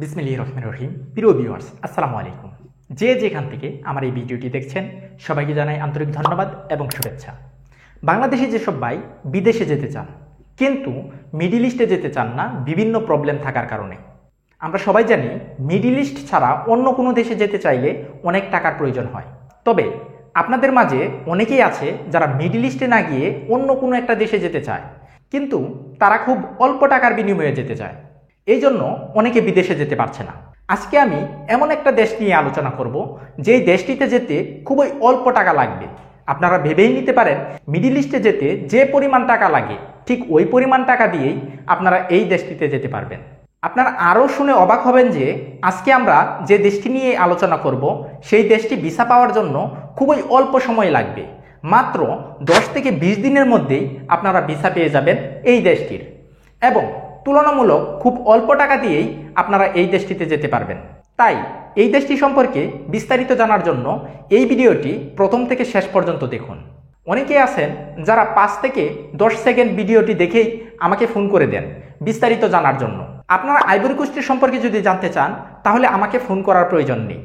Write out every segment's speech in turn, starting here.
বিসমিল্লাহির রহমানির রহিম। প্রিয় ভিউয়ার্স, আসসালামু আলাইকুম। যে যেখান থেকে আমার এই ভিডিওটি দেখছেন সবাইকে জানাই আন্তরিক ধন্যবাদ এবং শুভেচ্ছা। বাংলাদেশে যেসব ভাই বিদেশে যেতে চান কিন্তু মিডল ইস্টে যেতে চান না বিভিন্ন প্রবলেম থাকার কারণে। আমরা সবাই জানি মিডল ইস্ট ছাড়া অন্য কোনো দেশে যেতে চাইলে অনেক টাকার প্রয়োজন হয়। তবে আপনাদের মাঝে অনেকেই আছে যারা মিডল ইস্টে না গিয়ে অন্য কোনো একটা দেশে যেতে চায়, কিন্তু তারা খুব অল্প টাকার বিনিময়ে যেতে চায়, এই জন্য অনেকে বিদেশে যেতে পারছে না। আজকে আমি এমন একটা দেশ নিয়ে আলোচনা করব যেই দেশটিতে যেতে খুবই অল্প টাকা লাগবে। আপনারা ভেবেই নিতে পারেন মিডল ইস্টে যেতে যে পরিমাণ টাকা লাগে ঠিক ওই পরিমাণ টাকা দিয়েই আপনারা এই দেশটিতে যেতে পারবেন। আপনারা আরও শুনে অবাক হবেন যে আজকে আমরা যে দেশটি নিয়ে আলোচনা করব সেই দেশটি ভিসা পাওয়ার জন্য খুবই অল্প সময় লাগবে। মাত্র 10 থেকে 20 দিনের মধ্যেই আপনারা ভিসা পেয়ে যাবেন এই দেশটির, এবং তুলনামূলক খুব অল্প টাকা দিয়েই আপনারা এই দেশটিতে যেতে পারবেন। তাই এই দেশটি সম্পর্কে বিস্তারিত জানার জন্য এই ভিডিওটি প্রথম থেকে শেষ পর্যন্ত দেখুন। অনেকেই আছেন যারা 5 থেকে 10 সেকেন্ড ভিডিওটি দেখেই আমাকে ফোন করে দেন বিস্তারিত জানার জন্য। আপনারা আইভরি কোস্টের সম্পর্কে যদি জানতে চান তাহলে আমাকে ফোন করার প্রয়োজন নেই,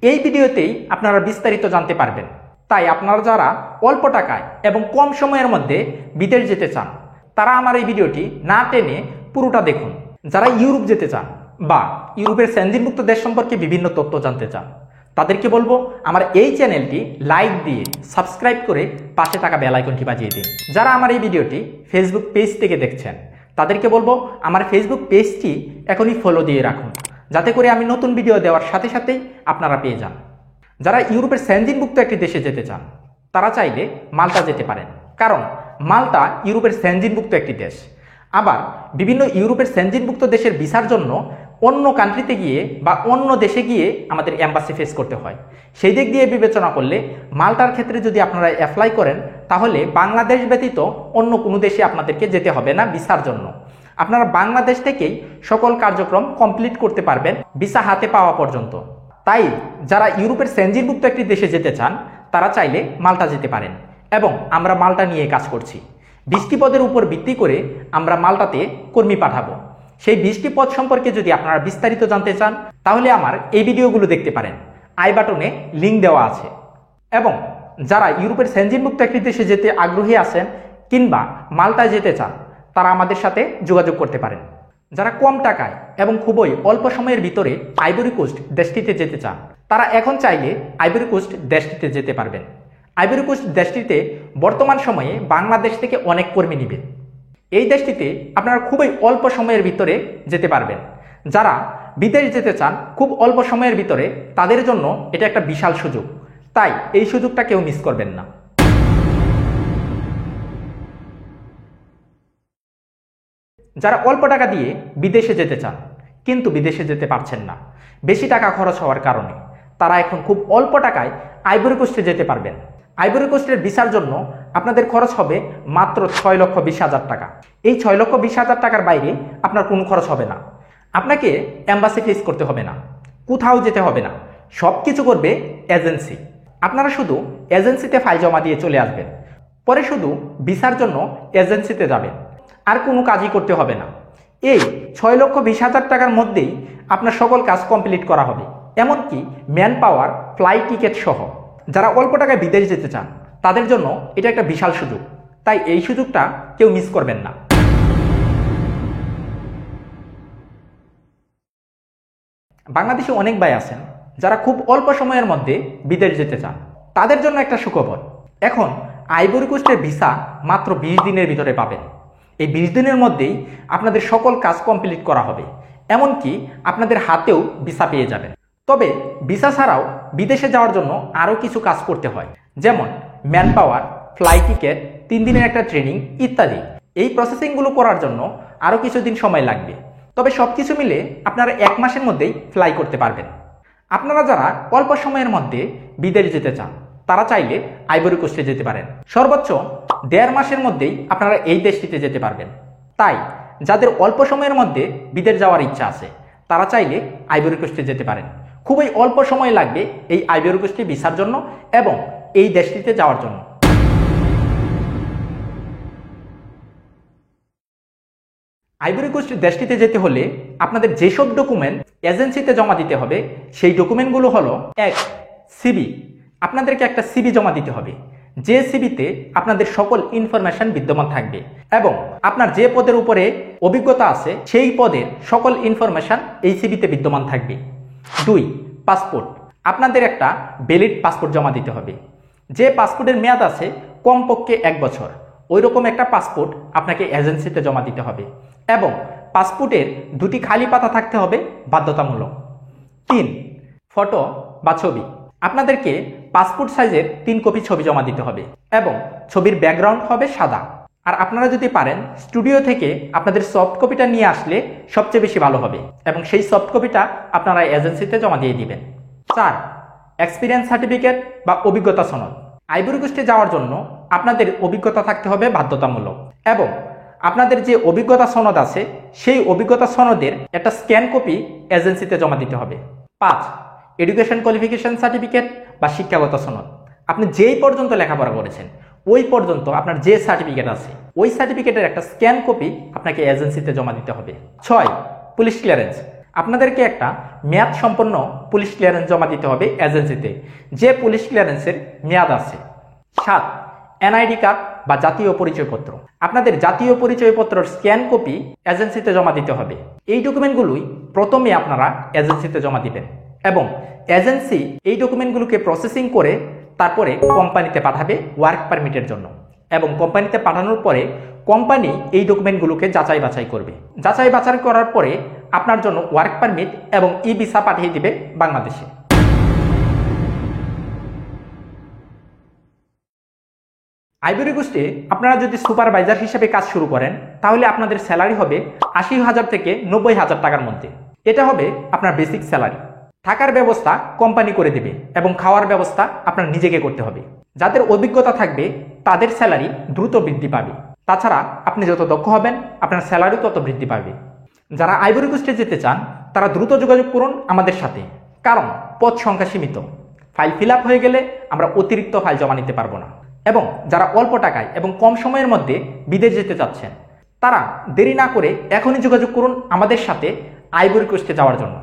এই ভিডিওতেই আপনারা বিস্তারিত জানতে পারবেন। তাই আপনারা যারা অল্প টাকায় এবং কম সময়ের মধ্যে বিদেশ যেতে চান তারা আমার এই ভিডিওটি না টেনে পুরোটা দেখুন। যারা ইউরোপ যেতে চান বা ইউরোপের সেনজেনভুক্ত দেশ সম্পর্কে বিভিন্ন তথ্য জানতে চান তাদেরকে বলবো আমার এই চ্যানেলটি লাইক দিয়ে সাবস্ক্রাইব করে পাশে থাকা বেল আইকনটি বাজিয়ে দিন। যারা আমার এই ভিডিওটি ফেসবুক পেজ থেকে দেখছেন তাদেরকে বলবো আমার ফেসবুক পেজটি এখনই ফলো দিয়ে রাখুন, যাতে করে আমি নতুন ভিডিও দেওয়ার সাথে সাথেই আপনারা পেয়ে যান। যারা ইউরোপের সেনজেনভুক্ত একটি দেশে যেতে চান তারা চাইলে মাল্টা যেতে পারেন, কারণ মাল্টা ইউরোপের সেনজেনভুক্ত একটি দেশ। আবার বিভিন্ন ইউরোপের সেনজেনভুক্ত দেশের ভিসার জন্য অন্য কান্ট্রিতে গিয়ে বা অন্য দেশে গিয়ে আমাদের এম্বাসি ফেস করতে হয়। সেই দিক দিয়ে বিবেচনা করলে মাল্টার ক্ষেত্রে যদি আপনারা অ্যাপ্লাই করেন তাহলে বাংলাদেশ ব্যতীত অন্য কোনো দেশে আপনাদেরকে যেতে হবে না ভিসার জন্য। আপনারা বাংলাদেশ থেকেই সকল কার্যক্রম কমপ্লিট করতে পারবেন ভিসা হাতে পাওয়া পর্যন্ত। তাই যারা ইউরোপের সেনজেনভুক্ত একটি দেশে যেতে চান তারা চাইলে মাল্টা যেতে পারেন, এবং আমরা মাল্টা নিয়ে কাজ করছি। 20টি পদের উপর ভিত্তি করে আমরা মাল্টাতে কর্মী পাঠাবো। সেই 20টি পদ সম্পর্কে যদি আপনারা বিস্তারিত জানতে চান তাহলে আমার এই ভিডিওগুলো দেখতে পারেন, আই বাটনে লিঙ্ক দেওয়া আছে। এবং যারা ইউরোপের সেনজেনভুক্ত একটি দেশে যেতে আগ্রহী আছেন কিংবা মাল্টায় যেতে চান তারা আমাদের সাথে যোগাযোগ করতে পারেন। যারা কম টাকায় এবং খুবই অল্প সময়ের ভিতরে আইভরি কোস্ট দেশটিতে যেতে চান তারা এখন চাইলে আইভরি কোস্ট দেশটিতে যেতে পারবেন। আইভরি কোস্ট দেশটিতে বর্তমান সময়ে বাংলাদেশ থেকে অনেক কর্মী নিবে। এই দেশটিতে আপনারা খুবই অল্প সময়ের ভিতরে যেতে পারবেন। যারা বিদেশ যেতে চান খুব অল্প সময়ের ভিতরে তাদের জন্য এটা একটা বিশাল সুযোগ, তাই এই সুযোগটা কেউ মিস করবেন না। যারা অল্প টাকা দিয়ে বিদেশে যেতে চান কিন্তু বিদেশে যেতে পারছেন না বেশি টাকা খরচ হওয়ার কারণে, তারা এখন খুব অল্প টাকায় আইভরি কোস্টে যেতে পারবেন। আইভরি কোস্টের ভিসার জন্য আপনাদের খরচ হবে মাত্র 6,20,000 টাকা। এই 6,20,000 টাকার বাইরে আপনার কোনো খরচ হবে না। আপনাকে এম্বাসি ফেস করতে হবে না, কোথাও যেতে হবে না, সব কিছু করবে এজেন্সি। আপনারা শুধু এজেন্সিতে ফাইল জমা দিয়ে চলে আসবেন, পরে শুধু ভিসার জন্য এজেন্সিতে যাবেন, আর কোনো কাজই করতে হবে না। এই 6,20,000 টাকার মধ্যেই আপনার সকল কাজ কমপ্লিট করা হবে, এমনকি ম্যান পাওয়ার, ফ্লাইট টিকিট সহ। যারা অল্প টাকায় বিদেশ যেতে চান তাদের জন্য এটা একটা বিশাল সুযোগ, তাই এই সুযোগটা কেউ মিস করবেন না। বাংলাদেশে অনেক ভাই আছেন যারা খুব অল্প সময়ের মধ্যে বিদেশ যেতে চান, তাদের জন্য একটা সুখবর। এখন আইভরি কোস্টের ভিসা মাত্র 20 দিনের ভিতরে পাবেন। এই 20 দিনের মধ্যেই আপনাদের সকল কাজ কমপ্লিট করা হবে, এমনকি আপনাদের হাতেও ভিসা পেয়ে যাবেন। তবে ভিসা ছাড়াও বিদেশে যাওয়ার জন্য আরও কিছু কাজ করতে হয়, যেমন ম্যান পাওয়ার, ফ্লাইট টিকিট, 3 দিনের একটা ট্রেনিং ইত্যাদি। এই প্রসেসিংগুলো করার জন্য আরও কিছুদিন সময় লাগবে, তবে সব কিছু মিলে আপনারা 1 মাসের মধ্যেই ফ্লাই করতে পারবেন। আপনারা যারা অল্প সময়ের মধ্যে বিদেশ যেতে চান তারা চাইলে আইভরি কোস্টে যেতে পারেন। সর্বোচ্চ 1.5 মাসের মধ্যেই আপনারা এই দেশটিতে যেতে পারবেন। তাই যাদের অল্প সময়ের মধ্যে বিদেশ যাওয়ার ইচ্ছা আছে তারা চাইলে আইভরি কোস্টে যেতে পারেন। খুবই অল্প সময় লাগবে এই আইভরি কোস্টে ভিসার জন্য এবং এই দেশটিতে যাওয়ার জন্য। আইভরি কোস্ট দেশটিতে যেতে হলে আপনাদের যেসব ডকুমেন্ট এজেন্সিতে জমা দিতে হবে সেই ডকুমেন্টগুলো হলো এক, সিবি। আপনাদেরকে একটা সিবি জমা দিতে হবে, যে সিবিতে আপনাদের সকল ইনফরমেশন বিদ্যমান থাকবে এবং আপনার যে পদের উপরে অভিজ্ঞতা আছে সেই পদের সকল ইনফরমেশন এই সিবিতে বিদ্যমান থাকবে। দুই, পাসপোর্ট। আপনাদের একটা ভ্যালিড পাসপোর্ট জমা দিতে হবে, যে পাসপোর্টের মেয়াদ আছে কমপক্ষে 1 বছর, ওই রকম একটা পাসপোর্ট আপনাকে এজেন্সিতে জমা দিতে হবে এবং পাসপোর্টের 2টি খালি পাতা থাকতে হবে বাধ্যতামূলক। 3, ফটো বা ছবি। আপনাদেরকে পাসপোর্ট সাইজের 3 কপি ছবি জমা দিতে হবে এবং ছবির ব্যাকগ্রাউন্ড হবে সাদা। আর আপনারা যদি পারেন স্টুডিও থেকে আপনাদের সফট কপিটা নিয়ে আসলে সবচেয়ে বেশি ভালো হবে এবং সেই সফট কপিটা আপনারা এজেন্সিতে জমা দিয়ে দিবেন। 4, এক্সপিরিয়েন্স সার্টিফিকেট বা অভিজ্ঞতা সনদ। আইভরি কোস্টে যাওয়ার জন্য আপনাদের অভিজ্ঞতা থাকতে হবে বাধ্যতামূলক এবং আপনাদের যে অভিজ্ঞতা সনদ আছে সেই অভিজ্ঞতা সনদের একটা স্ক্যান কপি এজেন্সিতে জমা দিতে হবে। 5, এডুকেশন কোয়ালিফিকেশন সার্টিফিকেট বা শিক্ষাগত সনদ। আপনি যেই পর্যন্ত লেখাপড়া করেছেন ওই পর্যন্ত আপনার যে সার্টিফিকেট আছে ওই সার্টিফিকেটের একটা স্ক্যান কপি আপনাকে এজেন্সিতে জমা দিতে হবে। 6, পুলিশ ক্লিয়ারেন্স। আপনাদেরকে একটা মেয়াদ সম্পন্ন পুলিশ ক্লিয়ারেন্স জমা দিতে হবে এজেন্সিতে, যে পুলিশ ক্লিয়ারেন্সের মেয়াদ আছে। 7, এনআইডি কার্ড বা জাতীয় পরিচয়পত্র। আপনাদের জাতীয় পরিচয়পত্রের স্ক্যান কপি এজেন্সিতে জমা দিতে হবে। এই ডকুমেন্টগুলোই প্রথমে আপনারা এজেন্সিতে জমা দিবেন এবং এজেন্সি এই ডকুমেন্টগুলোকে প্রসেসিং করে তারপরে কোম্পানিতে পাঠাবে ওয়ার্ক পারমিটের জন্য এবং কোম্পানিতে পাঠানোর পরে কোম্পানি এই ডকুমেন্টগুলোকে যাচাই বাছাই করবে। যাচাই বাছাই করার পরে আপনার জন্য ওয়ার্ক পারমিট এবং ই ভিসা পাঠিয়ে দিবে বাংলাদেশে। আইভরি কোস্টে আপনারা যদি সুপারভাইজার হিসেবে কাজ শুরু করেন তাহলে আপনাদের স্যালারি হবে 80,000 থেকে 90,000 টাকার মধ্যে। এটা হবে আপনার বেসিক স্যালারি। থাকার ব্যবস্থা কোম্পানি করে দেবে এবং খাওয়ার ব্যবস্থা আপনার নিজেকে করতে হবে। যাদের অভিজ্ঞতা থাকবে তাদের স্যালারি দ্রুত বৃদ্ধি পাবে। তাছাড়া আপনি যত দক্ষ হবেন আপনার স্যালারি তত বৃদ্ধি পাবে। যারা আইভরি কোস্টে যেতে চান তারা দ্রুত যোগাযোগ করুন আমাদের সাথে, কারণ পদ সংখ্যা সীমিত। ফাইল ফিল আপ হয়ে গেলে আমরা অতিরিক্ত ফাইল জমা নিতে পারবো না। এবং যারা অল্প টাকায় এবং কম সময়ের মধ্যে বিদেশ যেতে চাচ্ছেন তারা দেরি না করে এখনই যোগাযোগ করুন আমাদের সাথে আইভরি কোস্টে যাওয়ার জন্য।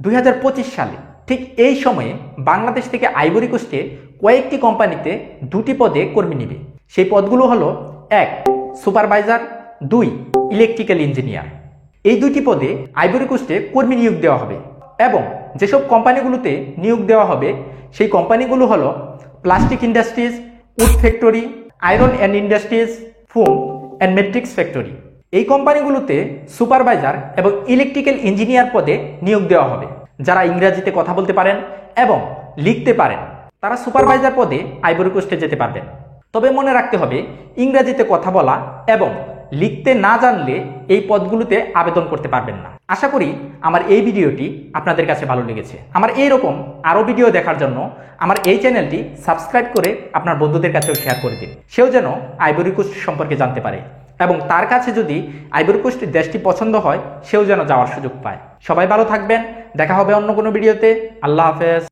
2025 সালে ঠিক এই সময়ে বাংলাদেশ থেকে আইভরি কোস্টে কয়েকটি কোম্পানিতে 2টি পদে কর্মী নিবে। সেই পদগুলো হলো 1, সুপারভাইজার, 2, ইলেকট্রিক্যাল ইঞ্জিনিয়ার। এই 2টি পদে আইভরি কোস্টে কর্মী নিয়োগ দেওয়া হবে এবং যেসব কোম্পানিগুলোতে নিয়োগ দেওয়া হবে সেই কোম্পানিগুলো হলো plastic industries, wood factory, iron and industries, foam and matrix factory. এই কোম্পানিগুলোতে সুপারভাইজার এবং ইলেকট্রিক্যাল ইঞ্জিনিয়ার পদে নিয়োগ দেওয়া হবে। যারা ইংরেজিতে কথা বলতে পারেন এবং লিখতে পারেন তারা সুপারভাইজার পদে আইভরি কোস্টে যেতে পারবেন। তবে মনে রাখতে হবে ইংরেজিতে কথা বলা এবং লিখতে না জানলে এই পদগুলোতে আবেদন করতে পারবেন না। আশা করি আমার এই ভিডিওটি আপনাদের কাছে ভালো লেগেছে। আমার এইরকম আরও ভিডিও দেখার জন্য আমার এই চ্যানেলটি সাবস্ক্রাইব করে আপনার বন্ধুদের কাছেও শেয়ার করে দিন, সেও যেন আইভরি কোস্ট সম্পর্কে জানতে পারে এবং তার কাছে যদি আইভরি কোস্ট দেশটি পছন্দ হয় সেও যেন যাওয়ার সুযোগ পায়। সবাই ভালো থাকবেন, দেখা হবে অন্য কোনো ভিডিওতে। আল্লাহ হাফেজ।